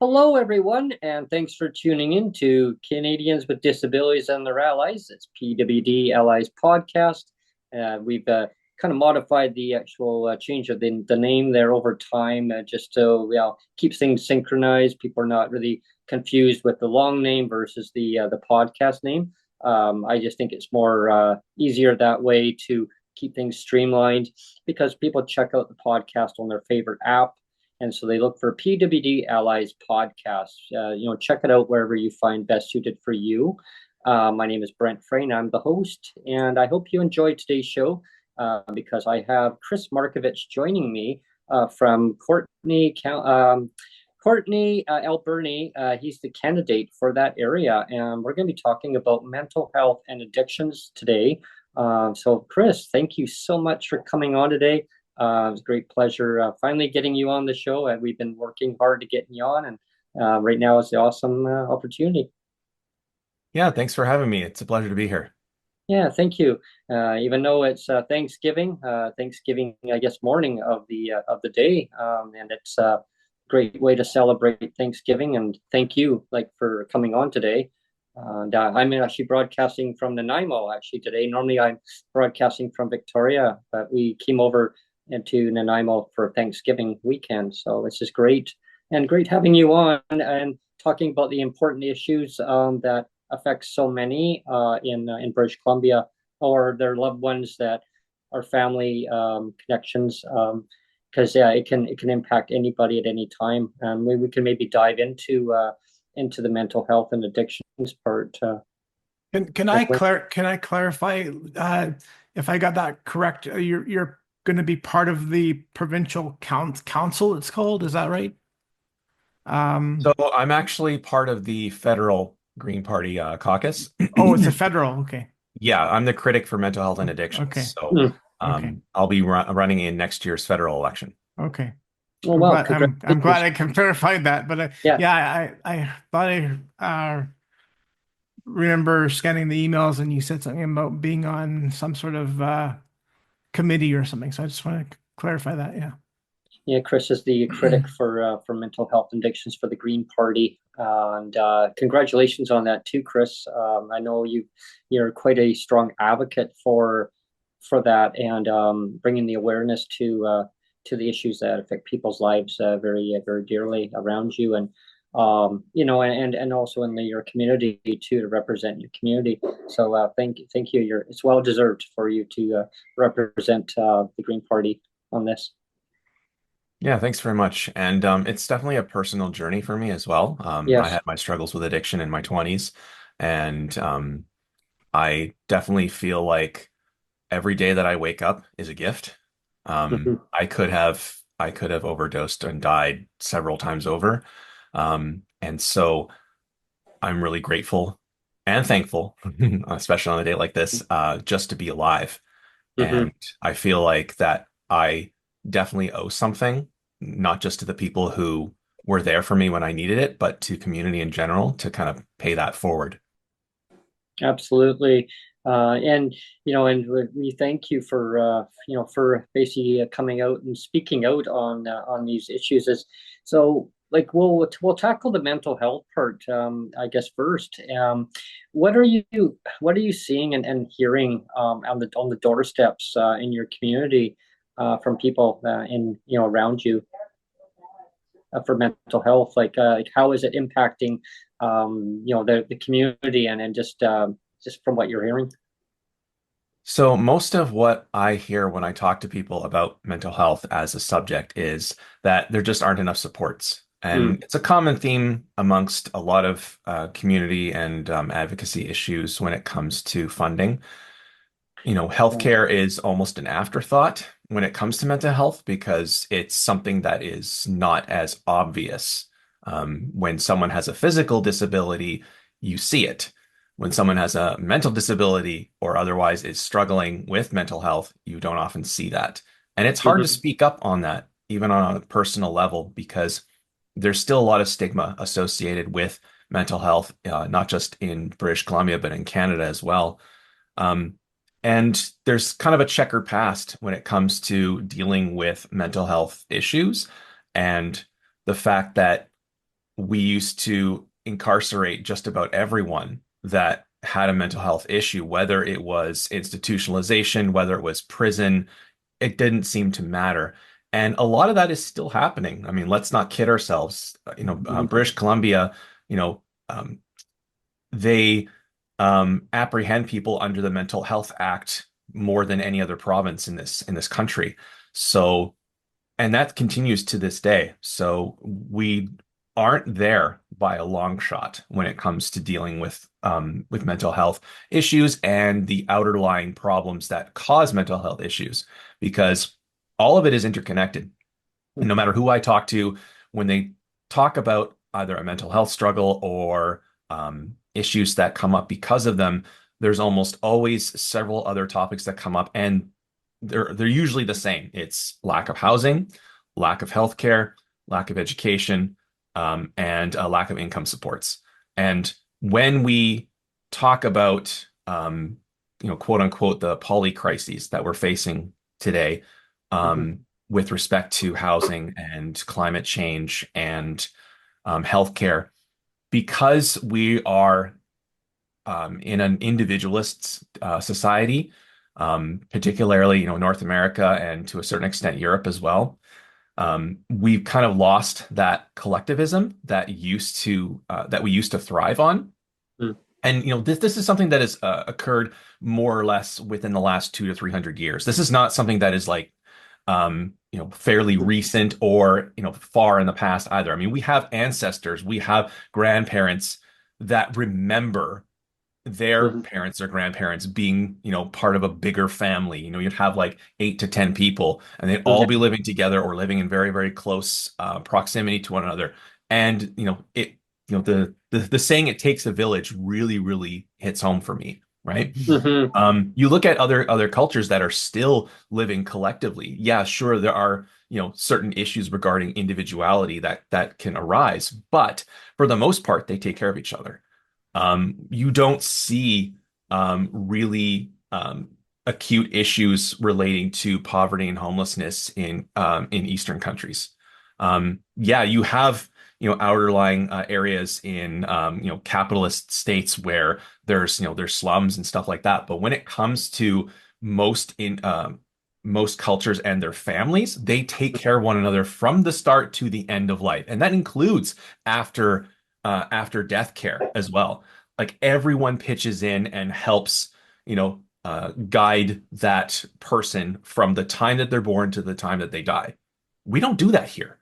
Hello, everyone, and thanks for tuning in to Canadians with Disabilities and Their Allies. It's PWD Allies podcast. We've kind of modified the actual change of the name there over time, just to keep things synchronized. People are not really confused with the long name versus the podcast name. I just think it's more easier that way to keep things streamlined because people check out the podcast on their favorite app. And so they look for PWD Allies podcast. Check it out wherever you find best suited for you. My name is Brent Frain. I'm the host, and I hope you enjoyed today's show because I have Chris Markevich joining me from Courtney, Alberni. He's the candidate for that area, and we're going to be talking about mental health and addictions today. So, Chris, thank you so much for coming on today. It was a great pleasure finally getting you on the show. And we've been working hard to get you on, and right now is the awesome opportunity. Yeah, thanks for having me. It's a pleasure to be here. Yeah, thank you. Even though it's Thanksgiving, I guess, morning of the day, and it's a great way to celebrate Thanksgiving. And thank you, like, for coming on today. And I'm actually broadcasting from Nanaimo actually today. Normally, I'm broadcasting from Victoria, but we came over into Nanaimo for Thanksgiving weekend. So this is great, and great having you on and talking about the important issues that affect so many in British Columbia, or their loved ones that are family connections. Because it can impact anybody at any time, and we can maybe dive into the mental health and addictions part. Can can I clarify if I got that correct? You're going to be part of the provincial council, it's called, is that right? Um, So I'm actually part of the federal Green Party caucus. mm, Oh, it's a federal. Okay. Yeah, I'm the critic for mental health and addictions. okay. So Okay. I'll be running in next year's federal election. Okay. Well, wow, I'm glad congratulations. I can verify that. But Yeah. yeah, I thought I remember scanning the emails and you said something about being on some sort of committee or something. So I just want to clarify that. Yeah. Yeah, Chris is the critic for mental health and addictions for the Green Party, and congratulations on that too, Chris. I know you're quite a strong advocate for that, and bringing the awareness to the issues that affect people's lives very dearly around you, and and also in your community too, to represent your community. So thank you. It's well deserved for you to represent the Green Party on this. Yeah, thanks very much. And it's definitely a personal journey for me as well. I Yes. had my struggles with addiction in my 20s, and I definitely feel like every day that I wake up is a gift. Mhm. I could have overdosed and died several times over. And so I'm really grateful and thankful, especially on a day like this, just to be alive. Mhm. And I feel like that I definitely owe something, not just to the people who were there for me when I needed it, but to community in general to kind of pay that forward. Absolutely. And we thank you for basically coming out and speaking out on these issues. As so, like, we'll tackle the mental health part, I guess, first. What are you what are you seeing and hearing on the doorsteps in your community from people in around you for mental health? Like how is it impacting the community, and just from what you're hearing? So most of what I hear when I talk to people about mental health as a subject is that there just aren't enough supports. Mm, And it's a common theme amongst a lot of community and advocacy issues when it comes to funding. You know, yeah. healthcare is almost an afterthought when it comes to mental health because it's something that is not as obvious. When someone has a physical disability, you see it. When someone has a mental disability or otherwise is struggling with mental health, you don't often see that. And it's hard to Mhm. speak up on that, even on a personal level, because there's still a lot of stigma associated with mental health, not just in British Columbia, but in Canada as well. Um, and there's kind of a checker past when it comes to dealing with mental health issues and the fact that we used to incarcerate just about everyone that had a mental health issue, whether it was institutionalization, whether it was prison, it didn't seem to matter. And a lot of that is still happening. I mean, let's not kid ourselves. Mhm. British Columbia, you know, um, they apprehend people under the Mental Health Act more than any other province in this country. So, and that continues to this day. So we aren't there by a long shot when it comes to dealing with mental health issues and the outerlying problems that cause mental health issues, because all of it is interconnected. And no matter who I talk to, when they talk about either a mental health struggle or issues that come up because of them, there's almost always several other topics that come up, and they're usually the same. It's lack of housing, lack of healthcare, lack of education, and a lack of income supports. And when we talk about quote unquote, the poly crises that we're facing today, Mhm. with respect to housing and climate change and healthcare, because we are in an individualist society, particularly North America and to a certain extent Europe as well. We've kind of lost that collectivism that we used to thrive on. Mhm. And this is something that has occurred more or less within the last 200 to 300 years. This is not something that is like fairly recent or far in the past either. I mean, we have ancestors, we have grandparents that remember their Mhm. parents or grandparents being, part of a bigger family. You'd have like 8 to 10 people, and they'd all Yeah. be living together or living in very, very close proximity to one another. And the saying "it takes a village" really, really hits home for me, right? Mhm. You look at other cultures that are still living collectively. Yeah, sure, there are certain issues regarding individuality that can arise, but for the most part, they take care of each other. You don't see really acute issues relating to poverty and homelessness in Eastern countries. Yeah, you have outerlying areas in capitalist states where there's slums and stuff like that. But when it comes to most in most cultures and their families, they take care of one another from the start to the end of life, and that includes after after death care as well. Like everyone pitches in and helps, guide that person from the time that they're born to the time that they die. We don't do that here.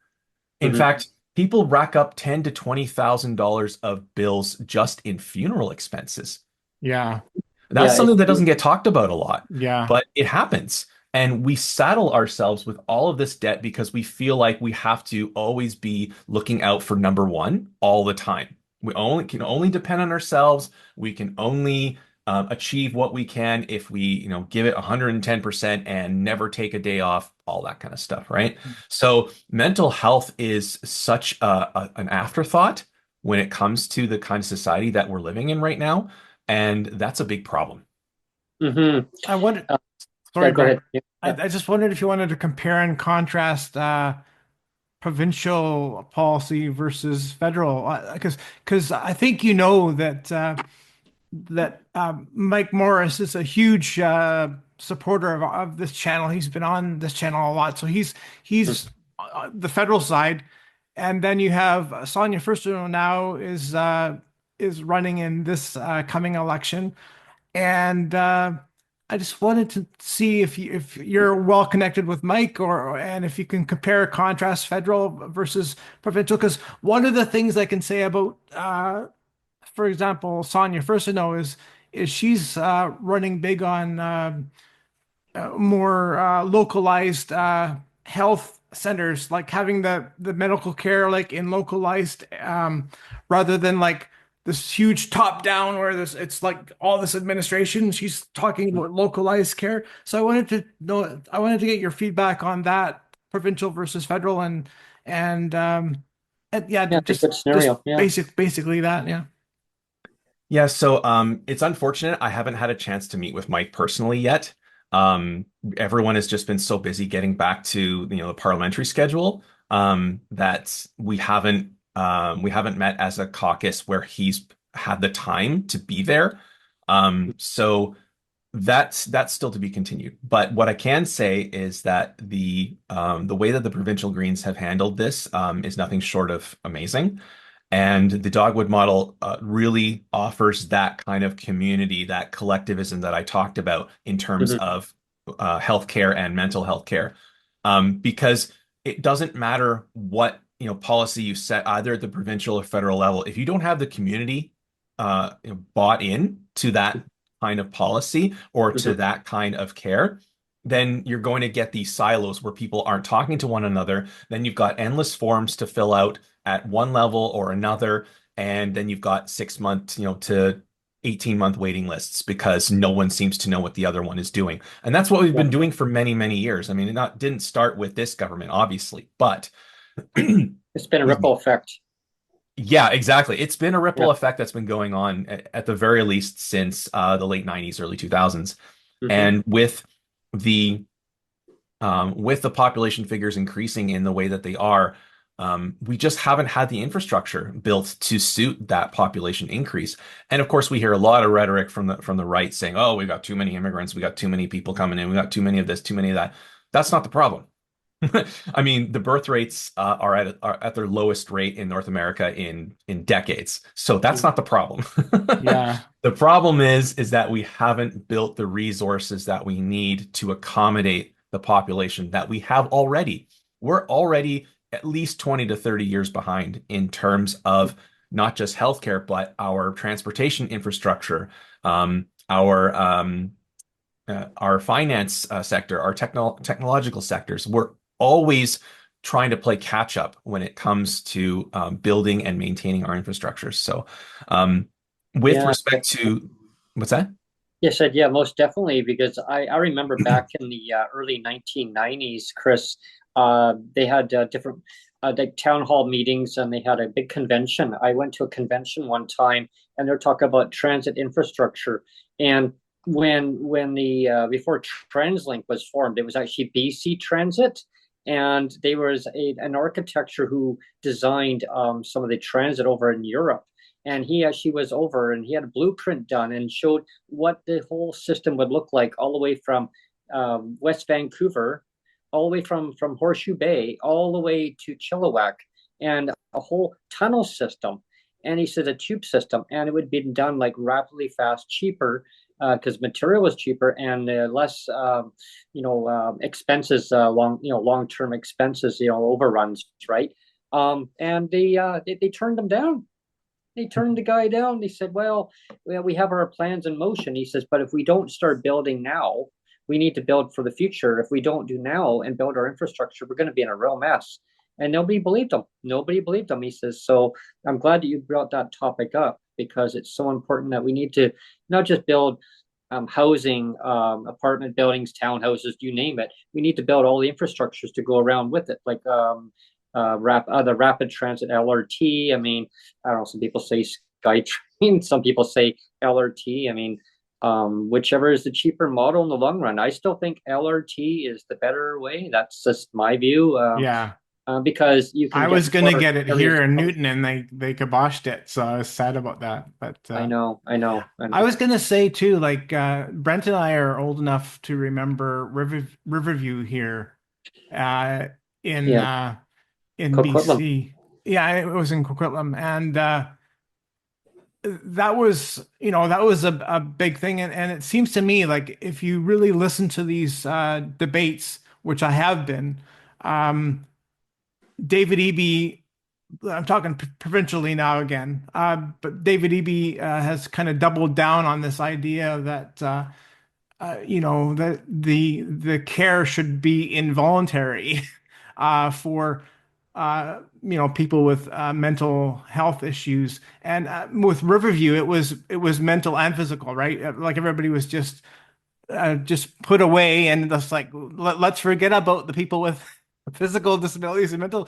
In Mhm. fact, people rack up $10,000 to $20,000 of bills just in funeral expenses. Yeah. That's Yeah. something that doesn't get talked about a lot, Yeah. but it happens. And we saddle ourselves with all of this debt because we feel like we have to always be looking out for number one all the time. We only can only depend on ourselves. We can only achieve what we can if we, give it 110% and never take a day off, all that kind of stuff, right? So mental health is such an afterthought when it comes to the kind of society that we're living in right now. And that's a big problem. Mhm. I wondered, Uh, yeah. sorry, Go Brent. ahead. Yeah. I just wondered if you wanted to compare and contrast provincial policy versus federal, because I think you know that Mike Morris is a huge supporter of this channel. He's been on this channel a lot, so he's the federal side, and then you have Sonia Furstenau now is running in this coming election. And I just wanted to see if you're well connected with Mike, and if you can compare contrast federal versus provincial. Because one of the things I can say about, for example, Sonia Furstenau is she's running big on more localized health centers, like having the medical care like in localized, rather than like this huge top down where there's it's like all this administration. She's talking about localized care. So I wanted to get your feedback on that, provincial versus federal, and yeah, Yeah. It's a good just scenario. Yeah. basically that, yeah. Yeah, so it's unfortunate I haven't had a chance to meet with Mike personally yet. Um, Everyone has just been so busy getting back to the parliamentary schedule that we haven't We haven't met as a caucus where he's had the time to be there. So that's still to be continued. But what I can say is that the way that the provincial Greens have handled this is nothing short of amazing. And the Dogwood model really offers that kind of community, that collectivism that I talked about in terms Mhm. of healthcare and mental health care. Because it doesn't matter what policy you set either at the provincial or federal level. If you don't have the community bought in to that kind of policy or to Mhm. that kind of care, then you're going to get these silos where people aren't talking to one another. Then you've got endless forms to fill out at one level or another, and then you've got 6 month, to 18-month waiting lists because no one seems to know what the other one is doing. And that's what we've Yeah. been doing for many, many years. I mean, didn't start with this government, obviously, but It's been a excuse me. ripple effect. Yeah, exactly. It's been a ripple Yeah. effect that's been going on at the very least since the late 90s, early 2000s. Hmm. And with the population figures increasing in the way that they are, we just haven't had the infrastructure built to suit that population increase. And of course, we hear a lot of rhetoric from the right saying, "Oh, we got too many immigrants, we got too many people coming in, we got too many of this, too many of that." That's not the problem. I mean, the birth rates are at their lowest rate in North America in decades. So that's not the problem. Yeah. The problem is that we haven't built the resources that we need to accommodate the population that we have already. We're already at least 20 to 30 years behind in terms of not just healthcare, but our transportation infrastructure, our finance sector, our technological sectors. We're always trying to play catch up when it comes to building and maintaining our infrastructure. So, with Yeah. respect to what's that? Yes, yeah, most definitely. Because I remember back in the early 1990s, Chris, they had different like town hall meetings, and they had a big convention. I went to a convention one time, and they're talking about transit infrastructure. And when the before TransLink was formed, it was actually BC Transit, and there was an architecture who designed some of the transit over in Europe. And he actually was over, and he had a blueprint done and showed what the whole system would look like, all the way from West Vancouver, all the way from Horseshoe Bay, all the way to Chilliwack, and a whole tunnel system. And he said a tube system, and it would be done like rapidly, fast, cheaper, because material was cheaper and less, expenses, long-term expenses, overruns, right? And they turned them down. They turned the guy down. They said, well, we have our plans in motion. He says, but if we don't start building now, we need to build for the future. If we don't do now and build our infrastructure, we're going to be in a real mess. And nobody believed him. Nobody believed him. He says, so I'm glad that you brought that topic up, because it's so important that we need to not just build housing, apartment buildings, townhouses, you name it. We need to build all the infrastructures to go around with it, like the rapid transit LRT. I mean, I don't know. Some people say SkyTrain. Some people say LRT. I mean, whichever is the cheaper model in the long run. I still think LRT is the better way. That's just my view. Yeah. Because you can I get was gonna more get it areas. here in Newton and they kiboshed it, so I was sad about that. But I know, I and was gonna say too, like Brent and I are old enough to remember Riverview here uh, in yeah, uh, in Coquitlam. BC. Yeah, it was in Coquitlam, and that was a big thing. And it seems to me like if you really listen to these debates, which I have been, um, David Eby. I'm talking provincially now again, but David Eby has kind of doubled down on this idea that that the care should be involuntary for people with mental health issues. And with Riverview, it was mental and physical, right? Like everybody was just put away, and just like let's forget about the people with physical disabilities and mental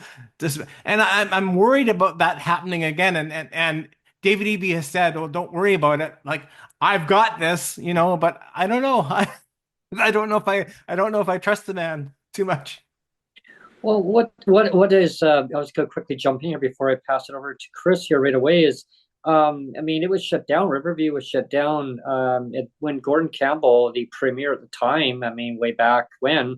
and I'm worried about that happening again. And David Eby has said, "Oh, don't worry about it. Like I've got this, but I don't know. I don't know if I trust the man too much." Well, what is I was going to quickly jump in here before I pass it over to Chris here right away is I mean it was shut down. Riverview was shut down when Gordon Campbell, the premier at the time, I mean way back when,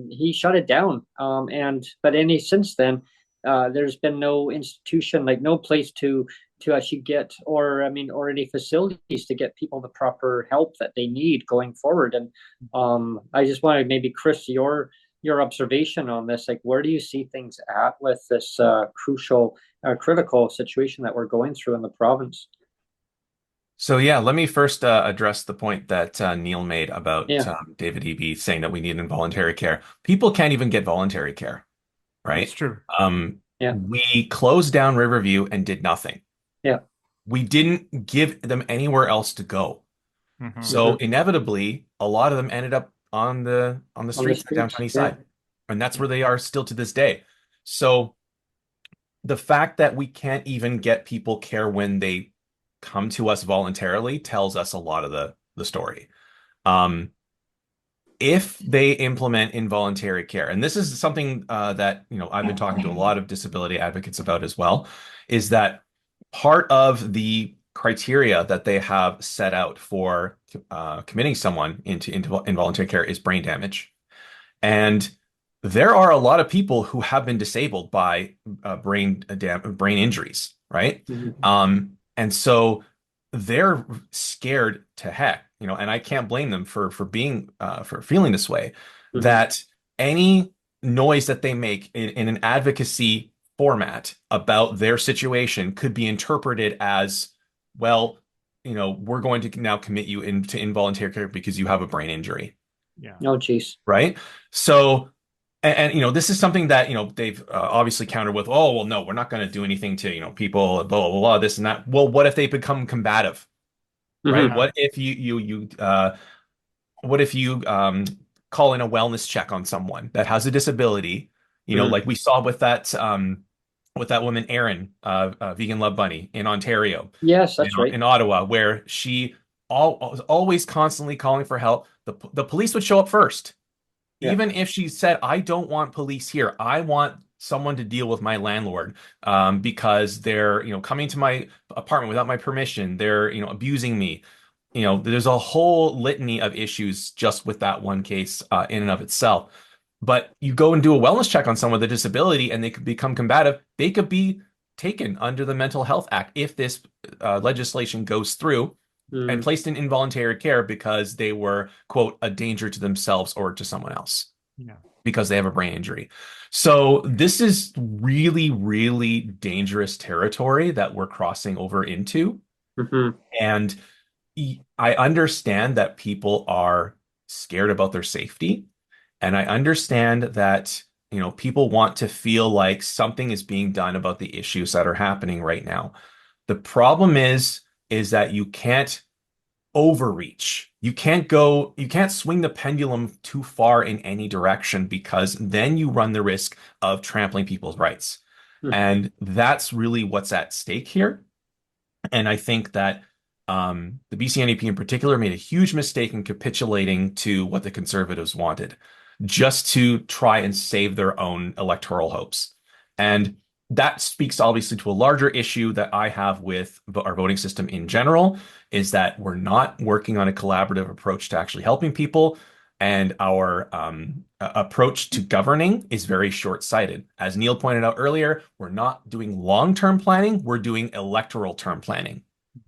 he shut it down. And but any since then, there's been no institution, like no place to actually get, or I mean, or any facilities to get people the proper help that they need going forward. And I just wanted maybe Chris, your observation on this, like where do you see things at with this crucial critical situation that we're going through in the province? So yeah, let me first address the point that Neil made about Yeah. David Eby saying that we need involuntary care. People can't even get voluntary care, That's right? true. Yeah. We closed down Riverview and did nothing. Yeah. We didn't give them anywhere else to go. Hmm. So Hmm. inevitably, a lot of them ended up on the On the streets of streets. downtown East Yeah. Side, and that's where they are still to this day. So the fact that we can't even get people care when they come to us voluntarily tells us a lot of the story. Um, if they implement involuntary care, and this is something that I've been talking to a lot of disability advocates about as well, is that part of the criteria that they have set out for committing someone into involuntary care is brain damage. And there are a lot of people who have been disabled by brain injuries, right? Hmm. And so they're scared to heck, and I can't blame them for being for feeling this way, Hmm. that any noise that they make in an advocacy format about their situation could be interpreted as, well, we're going to now commit you into involuntary care because you have a brain injury, Yeah. Oh, geez. right? So, and this is something that they've obviously countered with, oh well, no, we're not going to do anything to people, blah blah blah, this and that. Well, what if they become combative, right? Hmm. Yeah. What if you call in a wellness check on someone that has a disability, Hmm. like we saw with that woman Erin, Vegan Love Bunny in Ontario, Yes, that's right. in Ottawa, where she was always constantly calling for help. The police would show up first. Yeah. Even if she said, I don't want police here, I want someone to deal with my landlord because they're, coming to my apartment without my permission. They're, abusing me. There's a whole litany of issues just with that one case in and of itself. But you go and do a wellness check on someone with a disability and they could become combative. They could be taken under the Mental Health Act if this legislation goes through and Mm. placed in involuntary care because they were, quote, a danger to themselves or to someone else Yeah. because they have a brain injury. So this is really, really dangerous territory that we're crossing over into. Hmm. And I understand that people are scared about their safety. And I understand that, people want to feel like something is being done about the issues that are happening right now. The problem is that you can't overreach. You can't swing the pendulum too far in any direction because then you run the risk of trampling people's rights. And that's really what's at stake here. And I think that the BC NDP in particular made a huge mistake in capitulating to what the Conservatives wanted, just to try and save their own electoral hopes. And that speaks obviously to a larger issue that I have with our voting system in general, is that we're not working on a collaborative approach to actually helping people. And our approach to governing is very short-sighted. As Neil pointed out earlier, we're not doing long-term planning, we're doing electoral term planning.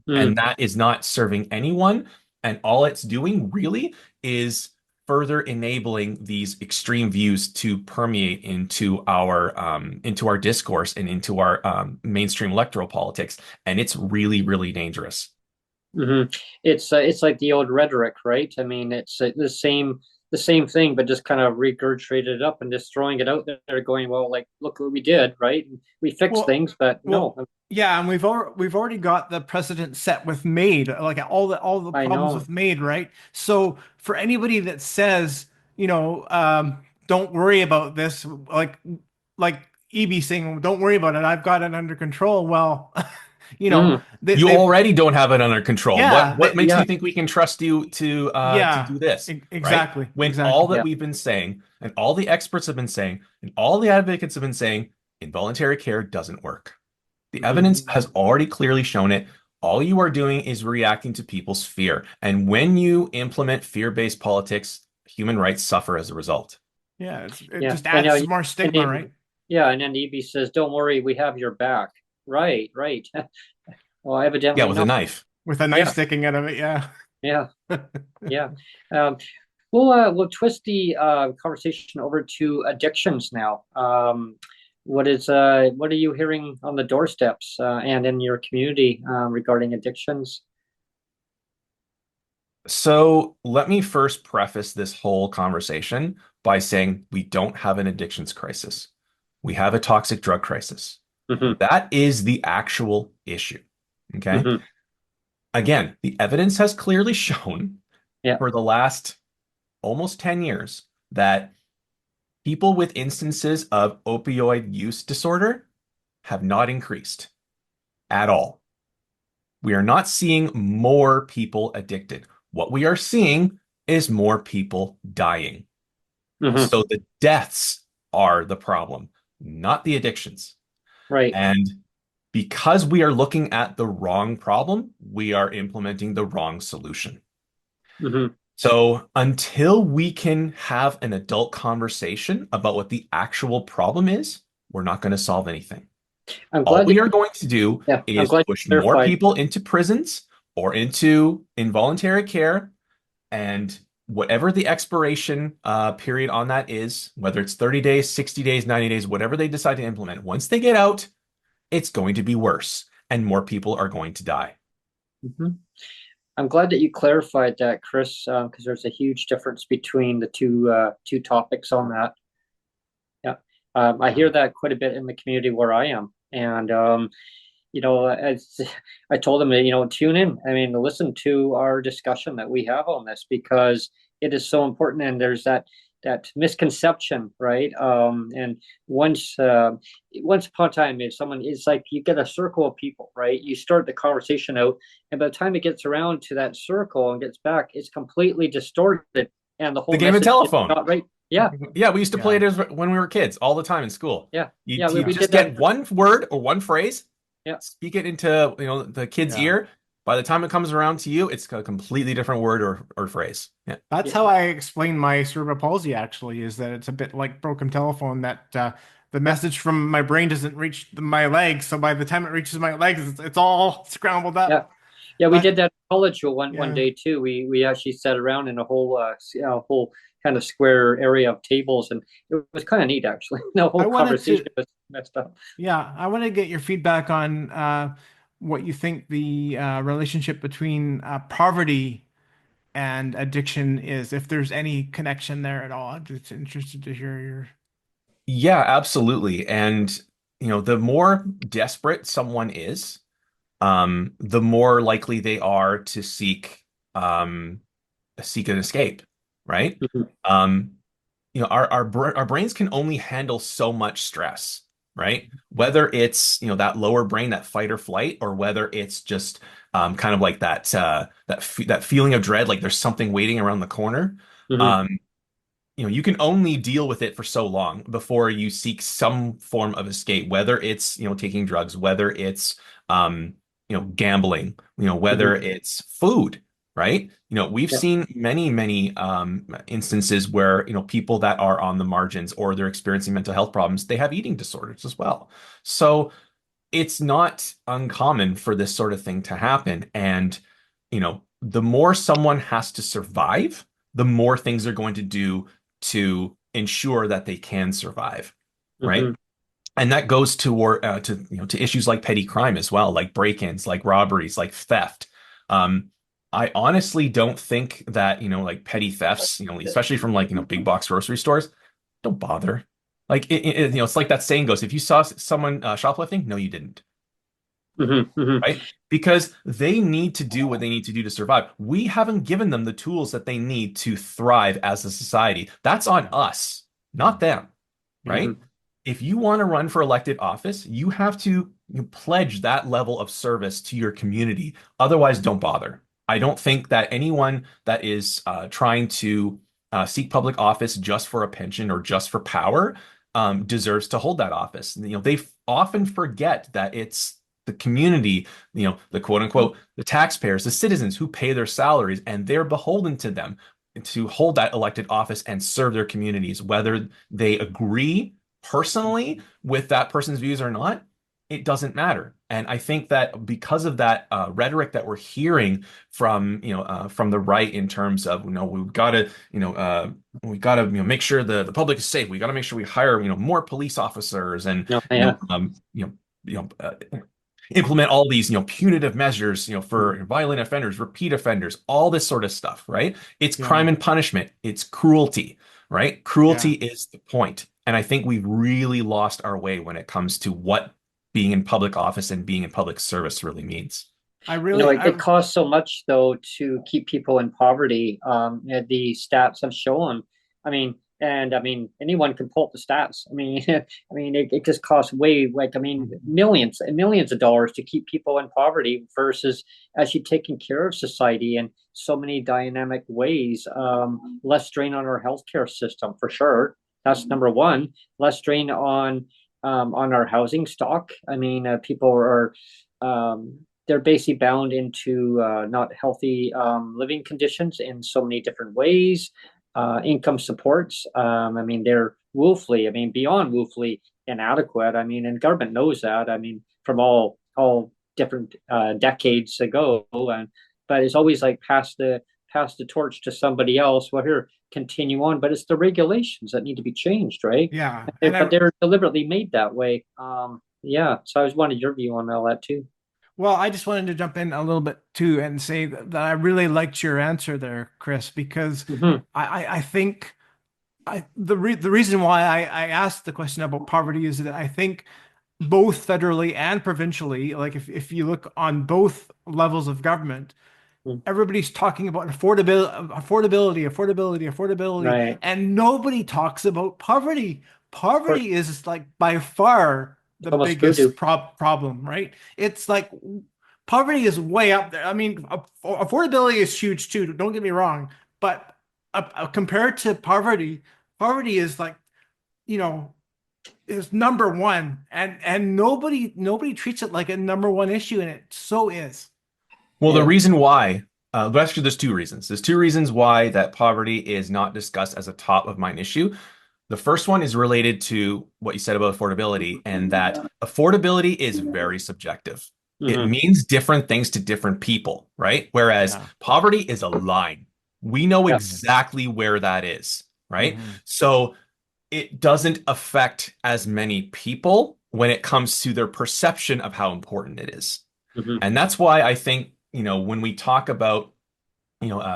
And Mm. that is not serving anyone. And all it's doing really is further enabling these extreme views to permeate into our discourse and into our mainstream electoral politics. And it's really, really dangerous. Hmm. It's like the old rhetoric, right? I mean, it's the same thing, but just kind of regurgitated up and just throwing it out there, going, well, like, look what we did, right? We fixed Well, things, but no, well, yeah, and we've already got the precedent set with MAID, like all the I problems with know, MAID, right? So for anybody that says, don't worry about this, like EB saying, don't worry about it, I've got it under control. Well, you know, Mm, You they've already don't have it under control. What yeah, what makes yeah, you think we can trust you to yeah, do this, right? exactly, When all exactly. that yeah. we've been saying and all the experts have been saying and all the advocates have been saying, involuntary care doesn't work. The Hmm. evidence has already clearly shown it. All you are doing is reacting to people's fear. And when you implement fear-based politics, human rights suffer as a result. Yeah, it Yeah, just and adds more and stigma, then, right? yeah, and then Evie says, "Don't worry, we have your back." Right, right. Well, Yeah, evidently with a not. knife. With a knife Yeah, sticking out of it. Yeah. yeah, yeah. Um, we'll twist the conversation over to addictions now. What are you hearing on the doorsteps and in your community regarding addictions? So let me first preface this whole conversation by saying we don't have an addictions crisis. We have a toxic drug crisis. Hmm. That is the actual issue. Okay. Hmm. Again, the evidence has clearly shown Yeah. for the last almost 10 years that people with instances of opioid use disorder have not increased at all. We are not seeing more people addicted. What we are seeing is more people dying. Hmm. So the deaths are the problem, not the addictions. Right. And because we are looking at the wrong problem, we are implementing the wrong solution. Hmm. So until we can have an adult conversation about what the actual problem is, we're not going to solve anything. I'm All glad we you. are going to do Yeah, I'm is glad push you more clarified. people into prisons or into involuntary care, and whatever the expiration period on that is, whether it's 30 days, 60 days, 90 days, whatever they decide to implement, once they get out, it's going to be worse and more people are going to die. Hmm. I'm glad that you clarified that, Chris, because there's a huge difference between the two topics on that. Yeah, I hear that quite a bit in the community where I am, and as I told them, tune in. I mean, listen to our discussion that we have on this because it is so important. And there's that misconception, right? And once upon a time, if someone is like you get a circle of people, right? You start the conversation out, and by the time it gets around to that circle and gets back, it's completely distorted, and the The whole game of message is telephone. not right. Yeah, Yeah, we used to play Yeah. it as when we were kids all the time in school. yeah, You yeah. We, you we just did that. get one word or one phrase, Yeah, speak it into, the kid's Yeah. ear. By the time it comes around to you, it's a completely different word or phrase. Yeah. That's yeah, how I explain my cerebral palsy, actually, is that it's a bit like broken telephone that the yeah. message from my brain doesn't reach my legs. So by the time it reaches my legs, it's all scrambled Yeah, up. yeah, we But did that in college one yeah, day too. We actually sat around in a whole kind of square area of tables, and it was kind of neat actually. The I whole wanted conversation to, was messed up. yeah, I want to get your feedback on what you think the relationship between poverty and addiction is, if there's any connection there at all. I'm just interested to hear your. Yeah, absolutely. And the more desperate someone is, the more likely they are to seek an escape, right? Mhm. Um, our brains can only handle so much stress, right? Whether it's that lower brain, that fight or flight, or whether it's just kind of like that feeling of dread, like there's something waiting around the corner. Mhm. Um, you can only deal with it for so long before you seek some form of escape, whether it's taking drugs, whether it's gambling, whether Mhm. it's food, right? We've Yeah. seen many instances where people that are on the margins or they're experiencing mental health problems, they have eating disorders as well. So it's not uncommon for this sort of thing to happen. And the more someone has to survive, the more things they're going to do to ensure that they can survive, right? Mhm. And that goes to issues like petty crime as well, like break-ins, like robberies, like theft. I honestly don't think that like petty thefts, especially from like big box grocery stores, don't bother. Like it's like that saying goes: if you saw someone shoplifting, no, you didn't, Mhm. Mhm. right? Because they need to do what they need to do to survive. We haven't given them the tools that they need to thrive as a society. That's on Yeah. us, not them, Yeah. right? Mhm. If you want to run for elected office, you have to you pledge that level of service to your community. Otherwise, don't bother. I don't think that anyone that is trying to seek public office just for a pension or just for power deserves to hold that office. They often forget that it's the community, the quote unquote, the taxpayers, the citizens who pay their salaries, and they're beholden to them to hold that elected office and serve their communities, whether they agree personally with that person's views or not. It doesn't matter. And I think that because of that rhetoric that we're hearing from the right in terms of, we've got to make sure the public is safe. We got to make sure we hire more police officers and Oh, yeah. Implement all these punitive measures for violent offenders, repeat offenders, all this sort of stuff, right? It's crime and punishment. It's cruelty, right? Cruelty is the point. And I think we've really lost our way when it comes to what being in public office and being in public service really means. It costs so much though to keep people in poverty. The stats have shown. Anyone can pull up the stats. It just costs millions and millions of dollars to keep people in poverty versus actually taking care of society in so many dynamic ways. Less strain on our healthcare system for sure. That's number one. Less strain on our housing stock. People are they're basically bound into not healthy living conditions in so many different ways. Income supports, they're woefully, beyond woefully inadequate. And government knows that. From all different decades ago, but it's always like pass the torch to somebody else. Well, here, continue on, but it's the regulations that need to be changed, right? Yeah, but they're deliberately made that way. So I was wanted your view on all that too. Well, I just wanted to jump in a little bit too and say that I really liked your answer there, Chris, because I think the reason why I asked the question about poverty is that I think both federally and provincially, like if you look on both levels of government, everybody's talking about affordability, Right. and nobody talks about poverty. Poverty is like by far the Almost biggest voodoo. problem, right? It's like poverty is way up there. Affordability is huge too. Don't get me wrong, but compared to poverty, poverty is like, is number one, and nobody treats it like a number one issue, and it so is. Well, the reason why, actually, there's two reasons. There's two reasons why that poverty is not discussed as a top of mind issue. The first one is related to what you said about affordability, and that affordability is very subjective. It means different things to different people, right? Whereas poverty is a line. We know exactly where that is, right? So it doesn't affect as many people when it comes to their perception of how important it is. And that's why I think, when we talk about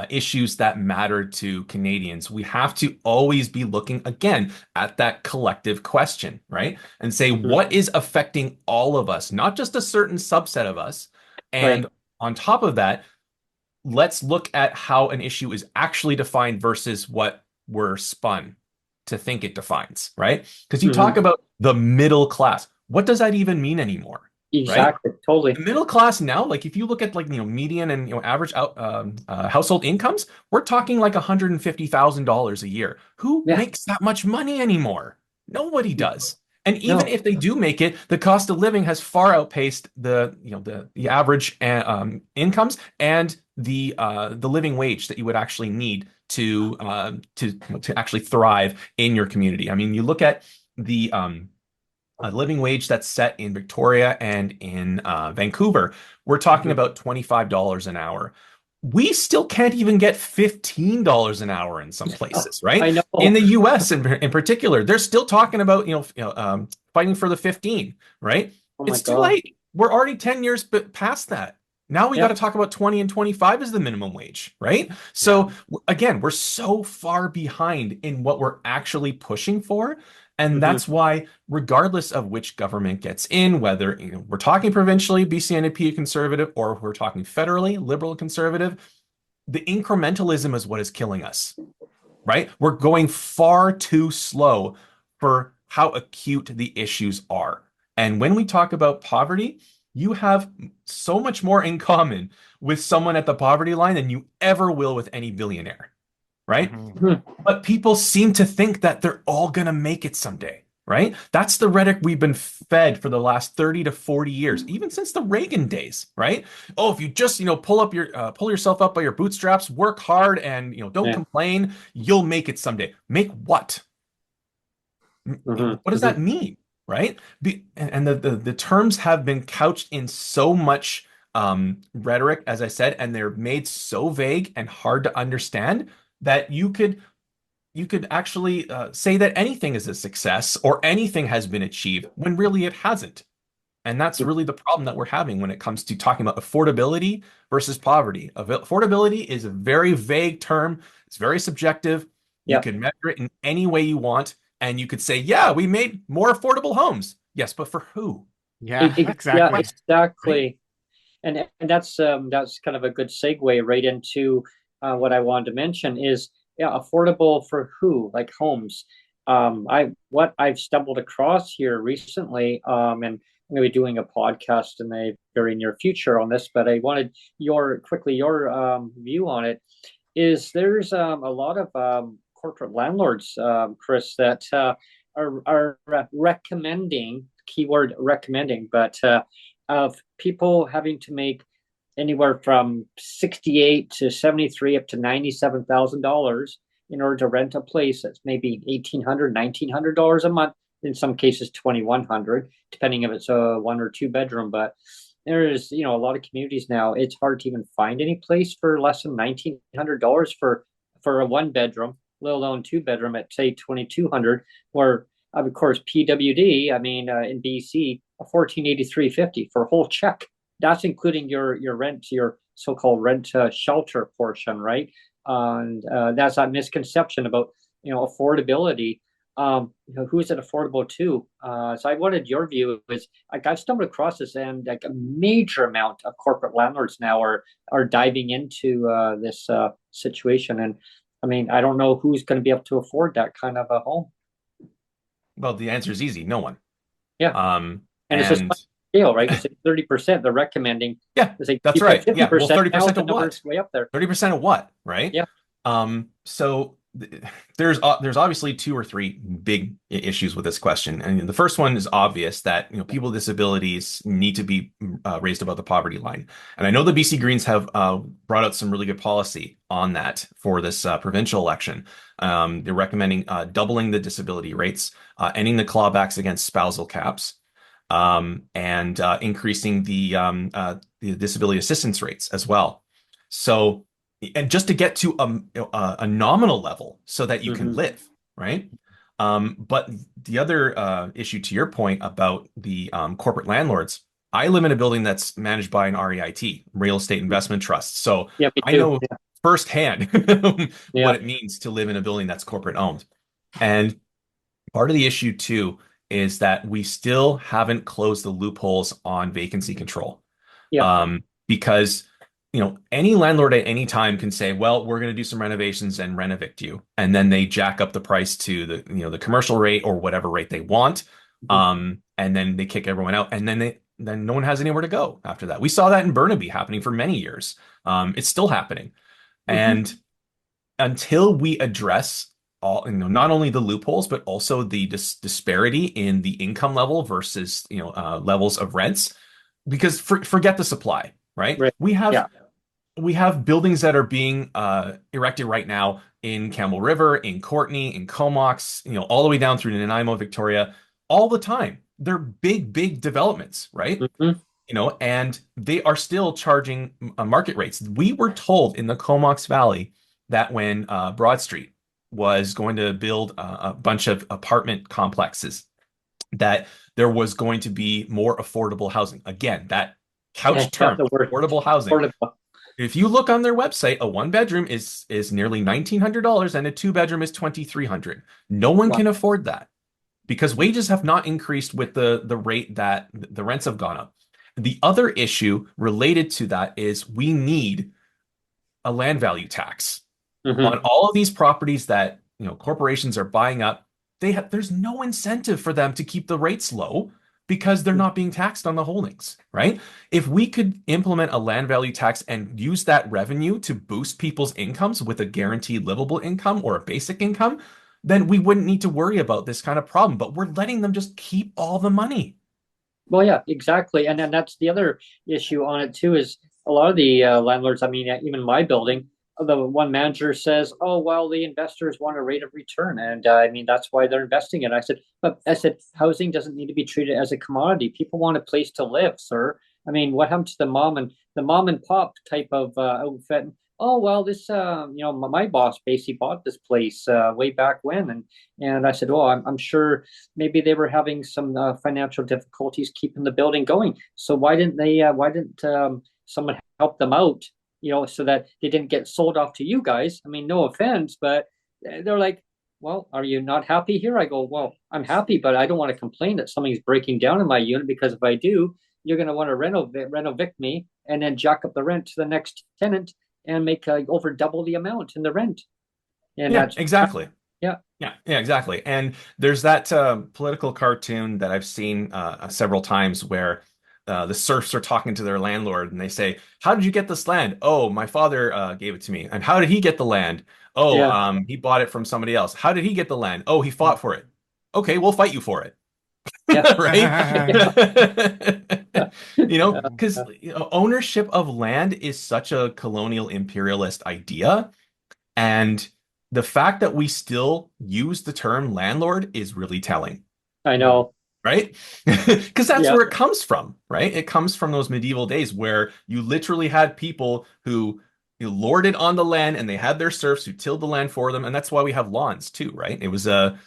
issues that matter to Canadians, we have to always be looking again at that collective question, right? And say, what is affecting all of us, not just a certain subset of us? And on top of that, let's look at how an issue is actually defined versus what we're spun to think it defines, right? Because you talk about the middle class. What does that even mean anymore? Exactly. Right? Totally. The middle class now, like if you look at median and average household incomes, we're talking like $150,000 a year. Who makes that much money anymore? Nobody does. And even if they do make it, the cost of living has far outpaced the average incomes and the living wage that you would actually need to actually thrive in your community. You look at the a living wage that's set in Victoria and in Vancouver, we're talking about $25 an hour. We still can't even get $15 an hour in some places, right? I know. In the US in particular, they're still talking about fighting for the 15, right? Oh my It's too God. late. We're already 10 years past that. Now we got to talk about 20 and 25 as the minimum wage, right? So again, we're so far behind in what we're actually pushing for. And that's why, regardless of which government gets in, whether we're talking provincially, BC NDP conservative, or we're talking federally, liberal conservative, the incrementalism is what is killing us, right? We're going far too slow for how acute the issues are. And when we talk about poverty, you have so much more in common with someone at the poverty line than you ever will with any billionaire, right? Mhm. But people seem to think that they're all going to make it someday, right? That's the rhetoric we've been fed for the last 30 to 40 years, even since the Reagan days, right? Oh, if you just, pull yourself up by your bootstraps, work hard and, don't Yeah. complain, you'll make it someday. Make what? What does that mean, right? And the terms have been couched in so much rhetoric, as I said, and they're made so vague and hard to understand that you could actually say that anything is a success or anything has been achieved when really it hasn't. And that's really the problem that we're having when it comes to talking about affordability versus poverty. Affordability is a very vague term. It's very subjective. You Yeah. can measure it in any way you want. And you could say, yeah, we made more affordable homes. Yes, but for who? Yeah, Yeah, exactly. Right? exactly. And that's kind of a good segue right into what I wanted to mention is, yeah, affordable for who, like homes. What I've stumbled across here recently, and I'm going to be doing a podcast in the very near future on this, but I wanted your view on it. Is there's a lot of corporate landlords, Chris, that are recommending, keyword recommending, but of people having to make anywhere from 68 to 73 up to $97,000 in order to rent a place that's maybe $1,800, $1,900 a month. In some cases, $2,100, depending if it's a 1 or 2 bedroom. But there is, a lot of communities now. It's hard to even find any place for less than $1,900 for a 1 bedroom, let alone 2 bedroom at say 2,200. Where of course PWD, I mean, in BC, a 1483.50 for a whole check. That's including your rent, your so-called rent shelter portion, right? And that's that misconception about affordability. Who is it affordable to? So I wanted your view. Is like I've stumbled across this, and like a major amount of corporate landlords now are diving into this situation. And I mean, I don't know who's going to be able to afford that kind of a home. Well, the answer is easy. No one. Yeah, and it's just And scale, right? It's like 30%. They're recommending. yeah, It's like that's people right. Yeah. Well, 50%. Now 30% the of number's what? way up there. 30% of what, right? Yeah. So there's obviously two or three big issues with this question. And the first one is obvious that people with disabilities need to be raised above the poverty line. And I know the BC Greens have brought out some really good policy on that for this provincial election. They're recommending doubling the disability rates, ending the clawbacks against spousal caps, and increasing the disability assistance rates as well. So, and just to get to a nominal level so that you can Mm-hmm. live, right? But the other issue to your point about the corporate landlords, I live in a building that's managed by an REIT, Real Estate Investment Trust. So Yeah, me I too. know Yeah. firsthand what Yeah. it means to live in a building that's corporate owned. And part of the issue too is that we still haven't closed the loopholes on vacancy control. Yeah. Because any landlord at any time can say, well, we're going to do some renovations and rent evict you, and then they jack up the price to the commercial rate or whatever rate they want, Mm-hmm. and then they kick everyone out, and then no one has anywhere to go after that. We saw that in Burnaby happening for many years. It's still happening, Mm-hmm. and until we address all, not only the loopholes, but also the disparity in the income level versus, levels of rents, because forget the supply, right? Right. We have Yeah. we have buildings that are being erected right now in Campbell River, in Courtenay, in Comox, all the way down through Nanaimo, Victoria, all the time. They're big, big developments, right? Mm-hmm. And they are still charging market rates. We were told in the Comox Valley that when Broad Street was going to build a bunch of apartment complexes, that there was going to be more affordable housing. Again, that couch Yeah. term, The word affordable housing. affordable. If you look on their website, a 1 bedroom is nearly $1,900 and a 2 bedroom is $2,300. No one Wow. can afford that because wages have not increased with the rate that the rents have gone up. The other issue related to that is we need a land value tax Mm-hmm. on all of these properties that corporations are buying up. There's no incentive for them to keep the rates low because they're not being taxed on the holdings, right? If we could implement a land value tax and use that revenue to boost people's incomes with a guaranteed livable income or a basic income, then we wouldn't need to worry about this kind of problem. But we're letting them just keep all the money. Well, yeah, exactly. And then that's the other issue on it too is a lot of the landlords, I mean, even my building, the one manager says, "Oh, well, the investors want a rate of return." And I mean, that's why they're investing in it. I said, housing doesn't need to be treated as a commodity. People want a place to live, sir. I mean, what happened to the mom and pop type of outfit? Oh, well, this, my boss basically bought this place way back when. And I said, oh, I'm sure maybe they were having some financial difficulties keeping the building going. So why didn't someone help them out, so that they didn't get sold off to you guys? I mean, no offense, but they're like, well, are you not happy here? I go, well, I'm happy, but I don't want to complain that something's breaking down in my unit, because if I do, you're going to want to renovate me and then jack up the rent to the next tenant and make over double the amount in the rent. And Yeah, that's, exactly. yeah. Yeah, exactly. And there's that political cartoon that I've seen several times where the serfs are talking to their landlord and they say, "How did you get this land?" "Oh, my father gave it to me." "And how did he get the land?" "Oh, Yeah. he bought it from somebody else." "How did he get the land?" "Oh, he fought for it." "Okay, we'll fight you for it." Yeah. Right? Yeah. Because ownership of land is such a colonial imperialist idea. And the fact that we still use the term landlord is really telling, I know. right? Because that's Yeah. where it comes from, right? It comes from those medieval days where you literally had people who lorded on the land and they had their serfs who tilled the land for them. And that's why we have lawns too, right? It was a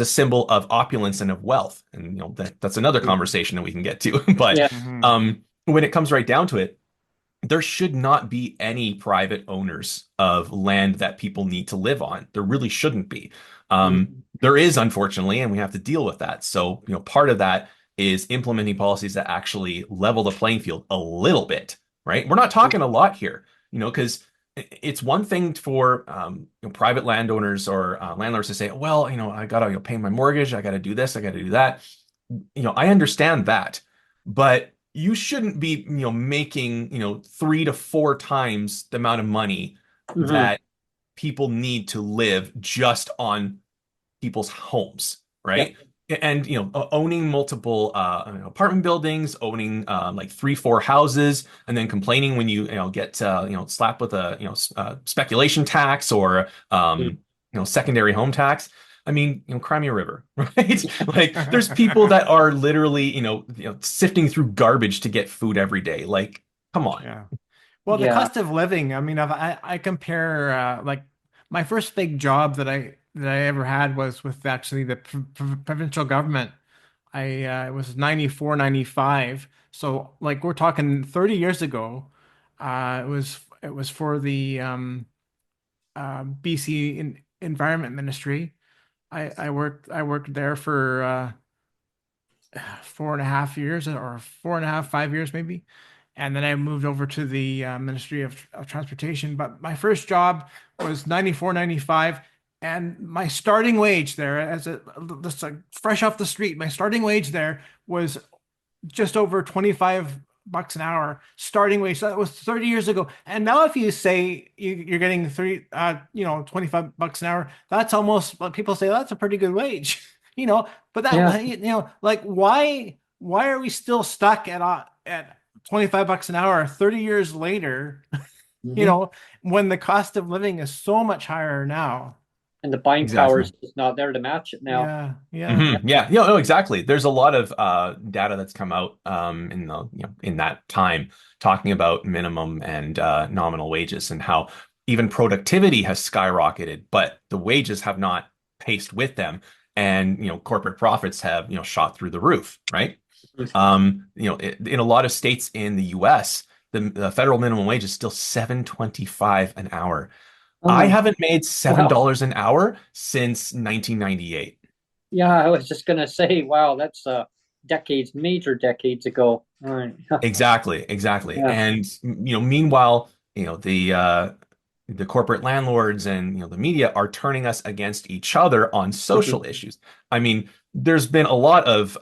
symbol of opulence and of wealth. And that's another conversation that we can get to. But Yeah. Mhm. when it comes right down to it, there should not be any private owners of land that people need to live on. There really shouldn't be. Mhm. There is, unfortunately, and we have to deal with that. So, part of that is implementing policies that actually level the playing field a little bit, right? We're not talking a lot here, because it's one thing for private landowners or landlords to say, well, I gotta pay my mortgage, I gotta do this, I gotta do that. I understand that, but you shouldn't be, making, 3 to 4 times the amount of money Mhm. that people need to live just on people's homes, Yeah. right? And owning multiple apartment buildings, owning like 3, 4 houses, and then complaining when you get slapped with a speculation tax or Mhm. secondary home tax. I mean, cry me a river, right? Like there's people that are literally sifting through garbage to get food every day. Like, come on. Yeah. Well, the Yeah. cost of living, I mean, I compare like my first big job that I ever had was with actually the provincial government. I it was 94, 95. So like we're talking 30 years ago. It was for the BC Environment Ministry. I worked there for 4.5 years or 4.5, 5 years maybe. And then I moved over to the Ministry of Transportation. But my first job was 94, 95. And my starting wage there, just like fresh off the street, my starting wage there was just over 25 bucks an hour starting wage. So that was 30 years ago. And now if you say you're getting 25 bucks an hour, that's almost what people say, that's a pretty good wage, but Yeah. like why are we still stuck at 25 bucks an hour 30 years later, you Mhm. know, when the cost of living is so much higher now? And the buying power Exactly. is just not there to match it now. Yeah, yeah. Yeah. Yeah, yeah, no, exactly. There's a lot of data that's come out in that time talking about minimum and nominal wages and how even productivity has skyrocketed, but the wages have not paced with them, and corporate profits have shot through the roof, right? In a lot of states in the U.S., the federal minimum wage is still 7.25 an hour. Oh I my. haven't made seven Wow. dollars an hour since 1998. Yeah, I was just gonna say, wow, that's decades, major decades ago. All right. Exactly, exactly. Yeah. And meanwhile, the corporate landlords and the media are turning us against each other on Mhm. social issues. I mean, there's been a lot of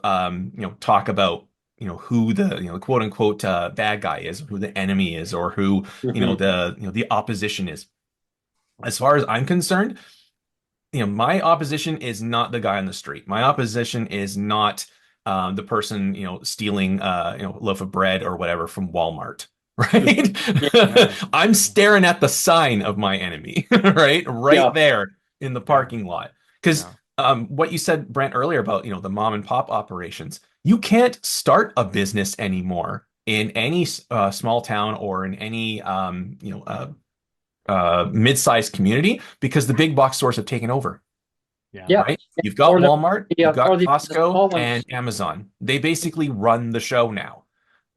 talk about who the quote unquote bad guy is, who the enemy is, or who Hmm. the opposition is. As far as I'm concerned, my opposition is not the guy on the street. My opposition is not the person, stealing, a loaf of bread or whatever from Walmart, right? Yeah, I'm staring at the sign of my enemy, right? Right Yeah. there in the yeah, parking lot. Because yeah. what you said, Brent, earlier about, the mom and pop operations, you can't start a business anymore in any small town or in any, mid-sized community because the big box stores have taken over, Yeah. Yeah. right? You've Or got Walmart, you've got the Costco, small and ones. Amazon. They basically run the show now.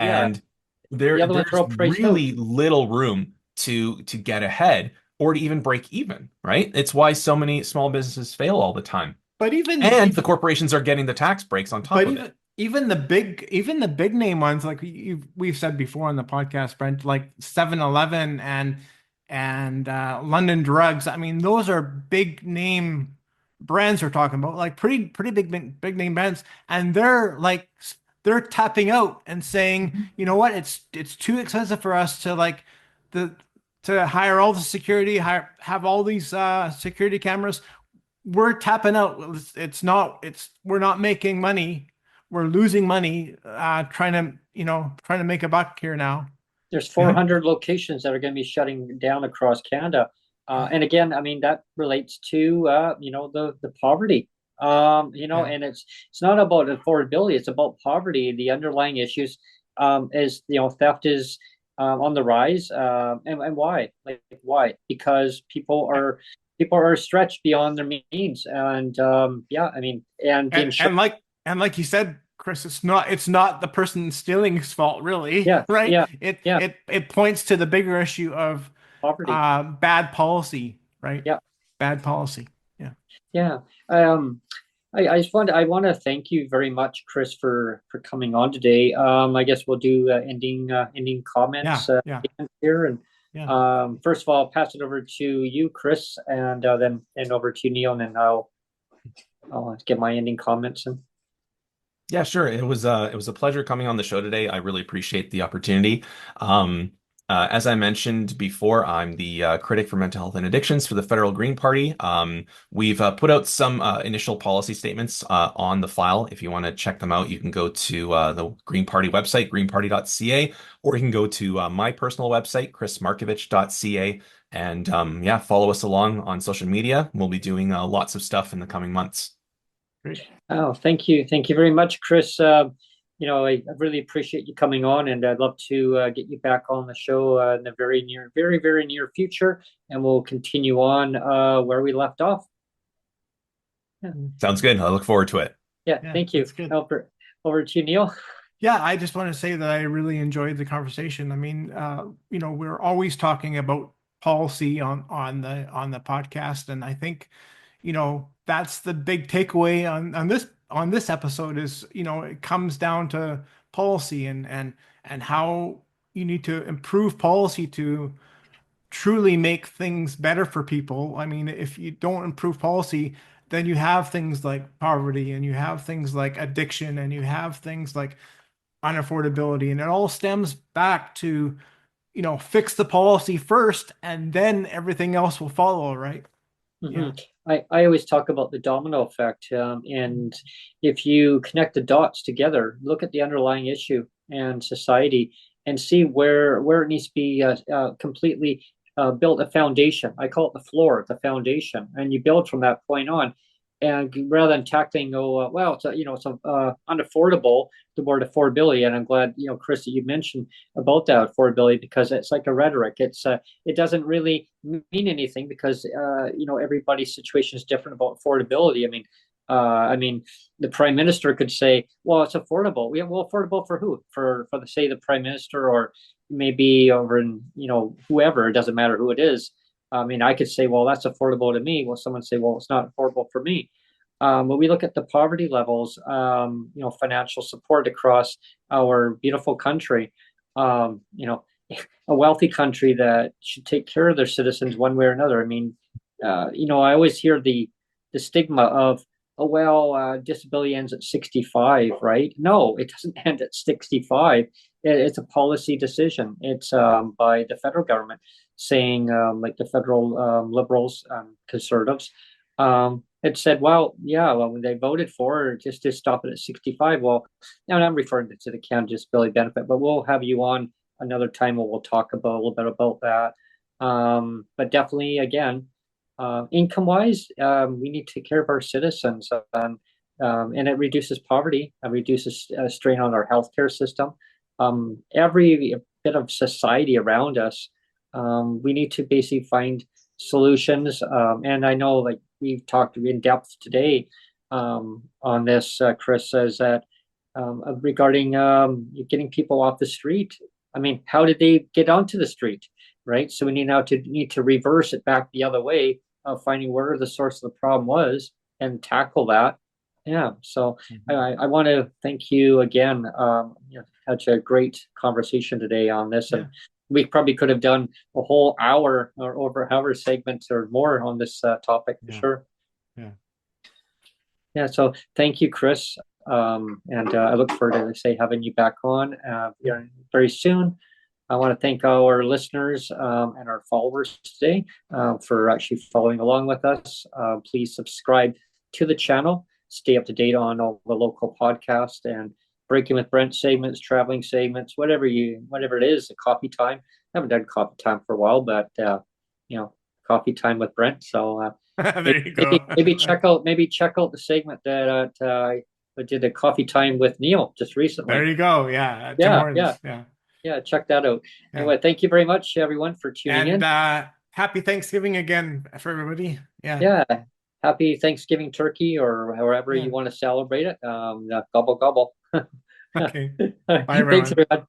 Yeah. And The other ones are there's all priced out. really little room to get ahead or to even break even, right? It's why so many small businesses fail all the time. But And the corporations are getting the tax breaks on top but of it. even the big name ones, like we've said before on the podcast, Brent, like 7-Eleven and London Drugs. I mean, those are big name brands we're talking about, like pretty big name brands, and they're tapping out and saying, you know what, it's too expensive for us to like the to hire all the security, have all these security cameras. We're tapping out. We're not making money. We're losing money trying to make a buck here now. There's Yeah. 400 locations that are going to be shutting down across Canada. And again, I mean, that relates to, the poverty. Yeah. And it's not about affordability, it's about poverty. The underlying issues is, theft is on the rise. And why? Like, why? Because people are stretched beyond their means. And yeah, I mean, and the And, insurance, and like and like you said, Chris, it's not the person stealing's fault, really, yeah, right? yeah, yeah, It points to the bigger issue of poverty. bad policy, right? Yeah, Bad policy. Yeah. yeah. Um, I want to thank you very much, Chris, for coming on today. I guess we'll do ending comments Yeah. Yeah. here, and Yeah. first of all, I'll pass it over to you, Chris, and then over to Neil, and then I'll get my ending comments in. Yeah, sure. It was a pleasure coming on the show today. I really appreciate the opportunity. Um, as I mentioned before, I'm the critic for mental health and addictions for the Federal Green Party. We've put out some initial policy statements on the file. If you want to check them out, you can go to the Green Party website, greenparty.ca, or you can go to my personal website, chrismarkevich.ca, and yeah, follow us along on social media. We'll be doing lots of stuff in the coming months. Great. Oh, thank you very much, Chris. I really appreciate you coming on, and I'd love to get you back on the show in the very, very near future, and we'll continue on where we left off. Yeah, Sounds good. I look forward to it. yeah, Yeah, thank you. that's good. Over to you, Neil. Yeah, I just want to say that I really enjoyed the conversation. I mean, we're always talking about policy on the podcast, and I think, that's the big takeaway on this episode is, it comes down to policy and how you need to improve policy to truly make things better for people. I mean, if you don't improve policy, then you have things like poverty and you have things like addiction and you have things like unaffordability, and it all stems back to, fix the policy first and then everything else will follow, right? Hmm. Yeah. I always talk about the domino effect, and if you connect the dots together, look at the underlying issue and society, and see where it needs to be completely built a foundation. I call it the floor, the foundation, and you build from that point on. And rather than tackling, well, it's unaffordable, the word affordability, and I'm glad, Chris, that you mentioned about that affordability because it's like a rhetoric. It doesn't really mean anything because everybody's situation is different about affordability. I mean, the prime minister could say, "Well, it's affordable." Yeah, well, affordable for who? For the say the prime minister, or maybe over in whoever. It doesn't matter who it is. I mean, I could say, "Well, that's affordable to me." Well, someone say, "Well, it's not affordable for me." When we look at the poverty levels, financial support across our beautiful country, um, you know, a wealthy country that should take care of their citizens one way or another. I mean, I always hear the stigma of, oh, well, disability ends at 65, right? No, it doesn't end at 65. It's a policy decision. It's by the federal government saying, like the federal liberals, conservatives, it said, well, yeah, well, when they voted for just to stop it at 65. Well, now I'm referring to the Canada Disability Benefit, but we'll have you on another time where we'll talk about a little bit about that. But definitely, again, income wise, we need to take care of our citizens, and it reduces poverty and reduces strain on our healthcare system. Every bit of society around us, we need to basically find solutions. And I know, like we've talked in depth today on this, Chris, says that regarding getting people off the street. I mean, how did they get onto the street, right? So we need to reverse it back the other way of finding where the source of the problem was and tackle that. Yeah. So I want to thank you again. Had a great conversation today on this, and we probably could have done a whole hour or over hour segments or more on this topic for sure. Yeah. So thank you, Chris. And I look forward to having you back on very soon. I want to thank our listeners and our followers today for actually following along with us. Please subscribe to the channel. Stay up to date on all the local podcasts and Breaking with Brent segments, traveling segments, whatever it is, a coffee time. I haven't done coffee time for a while, but coffee time with Brent. So there you go. maybe check out the segment that I did a coffee time with Neil just recently. There you go. Yeah. Yeah, check that out. Anyway, thank you very much, everyone, for tuning in. And happy Thanksgiving again for everybody. Yeah. Happy Thanksgiving turkey or however you want to celebrate it. Gobble, gobble. Okay. Bye, everyone. Thanks, everyone.